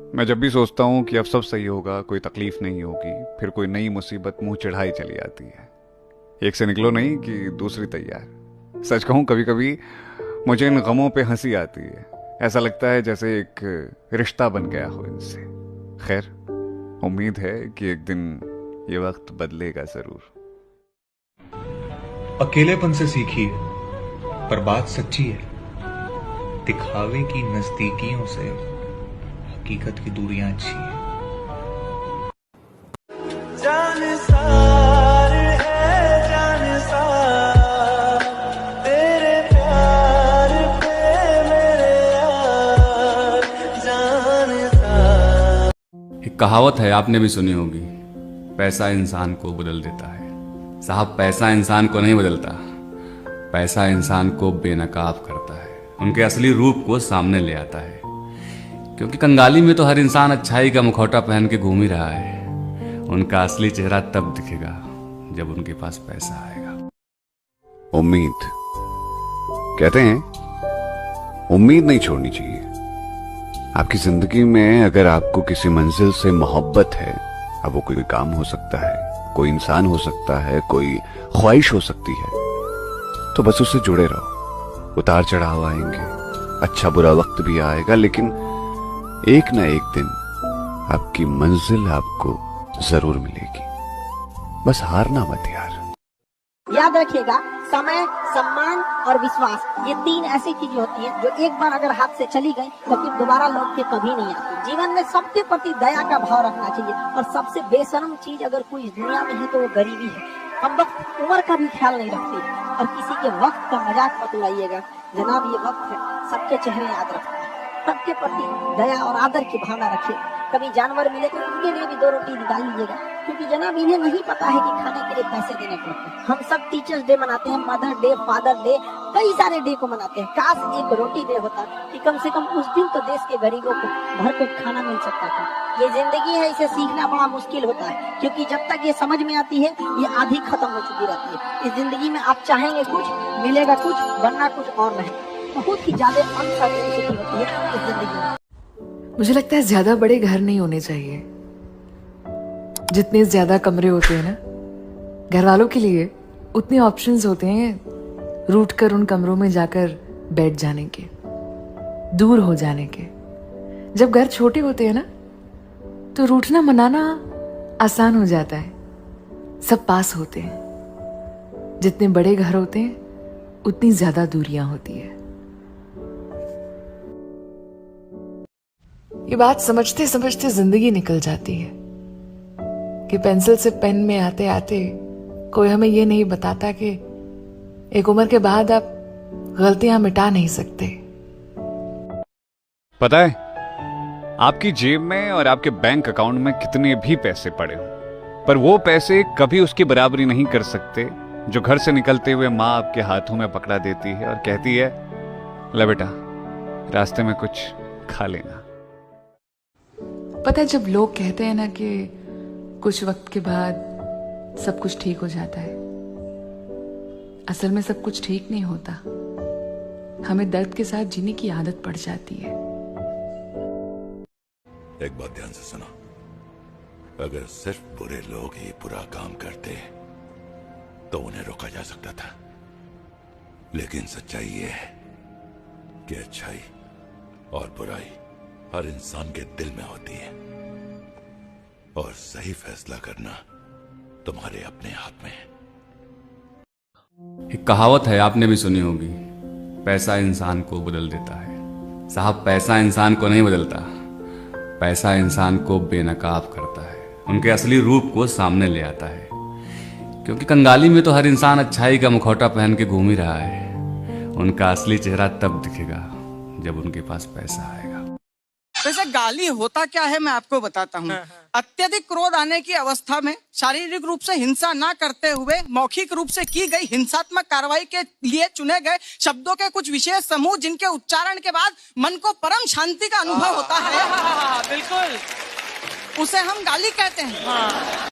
मैं जब भी सोचता हूँ कि अब सब सही होगा, कोई तकलीफ नहीं होगी, फिर कोई नई मुसीबत मुंह चढ़ाई चली आती है। एक से निकलो नहीं कि दूसरी तैयार। सच कहूँ, कभी कभी मुझे इन गमों पे हंसी आती है। ऐसा लगता है जैसे एक रिश्ता बन गया हो इनसे। खैर, उम्मीद है कि एक दिन ये वक्त बदलेगा जरूर। अकेलेपन से सीखिए, पर बात सच्ची है। दिखावे की नजदीकियों से हकीकत की दूरियां अच्छी है। जानसार है जानसार, तेरे प्यार पे मेरे यार जानसार। एक कहावत है, आपने भी सुनी होगी, पैसा इंसान को बदल देता है। साहब, पैसा इंसान को नहीं बदलता, पैसा इंसान को बेनकाब करता है, उनके असली रूप को सामने ले आता है। क्योंकि कंगाली में तो हर इंसान अच्छाई का मुखौटा पहन के घूम ही रहा है। उनका असली चेहरा तब दिखेगा जब उनके पास पैसा आएगा। उम्मीद, कहते हैं उम्मीद नहीं छोड़नी चाहिए। आपकी जिंदगी में अगर आपको किसी मंजिल से मोहब्बत है, अब वो कोई काम हो सकता है, कोई इंसान हो सकता है, कोई ख्वाहिश हो सकती है, तो बस उससे जुड़े रहो। उतार चढ़ाव आएंगे, अच्छा बुरा वक्त भी आएगा, लेकिन एक ना एक दिन आपकी मंजिल आपको जरूर मिलेगी। बस हारना मत यार। याद रखिएगा, समय, सम्मान और विश्वास, ये तीन ऐसी चीजें होती हैं जो एक बार अगर हाथ से चली गई तो फिर दोबारा लौट के कभी नहीं आती। जीवन में सबके प्रति दया का भाव रखना चाहिए, और सबसे बेशर्म चीज अगर कोई इस दुनिया में है तो वो गरीबी है। हम वक्त उम्र का भी ख्याल नहीं रखते, और किसी के वक्त का मजाक मत उड़ाइएगा। जनाब, ये वक्त है, सबके चेहरे याद रखना है। सबके प्रति दया और आदर की भावना रखिए। कभी जानवर मिले तो उनके लिए भी दो रोटी निकाल लीजिएगा, क्योंकि जनाब इन्हें नहीं पता है कि खाने के लिए पैसे देने पड़ते हैं। हम सब टीचर्स डे मनाते हैं, मदर डे, फादर डे, कई सारे डे को मनाते हैं। काश एक रोटी डे होता कि कम से कम उस दिन तो देश के गरीबों को भरपेट खाना मिल सकता था। ये जिंदगी है, इसे सीखना बड़ा मुश्किल होता है, क्योंकि जब तक ये समझ में आती है ये आधी खत्म हो चुकी रहती है। इस जिंदगी में आप चाहेंगे कुछ, मिलेगा कुछ, बनना कुछ और नहीं। बहुत ही ज्यादा अनसर्टेनिटी होती है इस जिंदगी में। मुझे लगता है ज्यादा बड़े घर नहीं होने चाहिए। जितने ज्यादा कमरे होते हैं ना घर वालों के लिए, उतने ऑप्शंस होते हैं रूट कर उन कमरों में जाकर बैठ जाने के, दूर हो जाने के। जब घर छोटे होते हैं ना तो रूठना मनाना आसान हो जाता है, सब पास होते हैं। जितने बड़े घर होते हैं उतनी ज्यादा दूरियां होती है। ये बात समझते समझते जिंदगी निकल जाती है कि पेंसिल से पेन में आते आते कोई हमें ये नहीं बताता कि एक उम्र के बाद आप गलतियां मिटा नहीं सकते। पता है, आपकी जेब में और आपके बैंक अकाउंट में कितने भी पैसे पड़े हो, पर वो पैसे कभी उसकी बराबरी नहीं कर सकते जो घर से निकलते हुए माँ आपके हाथों में पकड़ा देती है और कहती है, ले बेटा, रास्ते में कुछ खा लेना। पता है, जब लोग कहते हैं ना कि कुछ वक्त के बाद सब कुछ ठीक हो जाता है, असल में सब कुछ ठीक नहीं होता। हमें दर्द के साथ जीने की आदत पड़ जाती है। एक बात ध्यान से सुनो, अगर सिर्फ बुरे लोग ही बुरा काम करते तो उन्हें रोका जा सकता था, लेकिन सच्चाई ये है कि अच्छाई और बुराई हर इंसान के दिल में होती है, और सही फैसला करना तुम्हारे अपने हाथ में है। एक कहावत है, आपने भी सुनी होगी, पैसा इंसान को बदल देता है। साहब, पैसा इंसान को नहीं बदलता, पैसा इंसान को बेनकाब करता है, उनके असली रूप को सामने ले आता है। क्योंकि कंगाली में तो हर इंसान अच्छाई का मुखौटा पहन के घूम ही रहा है। उनका असली चेहरा तब दिखेगा जब उनके पास पैसा आएगा। वैसे गाली होता क्या है मैं आपको बताता हूँ। अत्यधिक क्रोध आने की अवस्था में शारीरिक रूप से हिंसा ना करते हुए मौखिक रूप से की गई हिंसात्मक कार्रवाई के लिए चुने गए शब्दों के कुछ विशेष समूह, जिनके उच्चारण के बाद मन को परम शांति का अनुभव होता है, बिल्कुल, उसे हम गाली कहते हैं।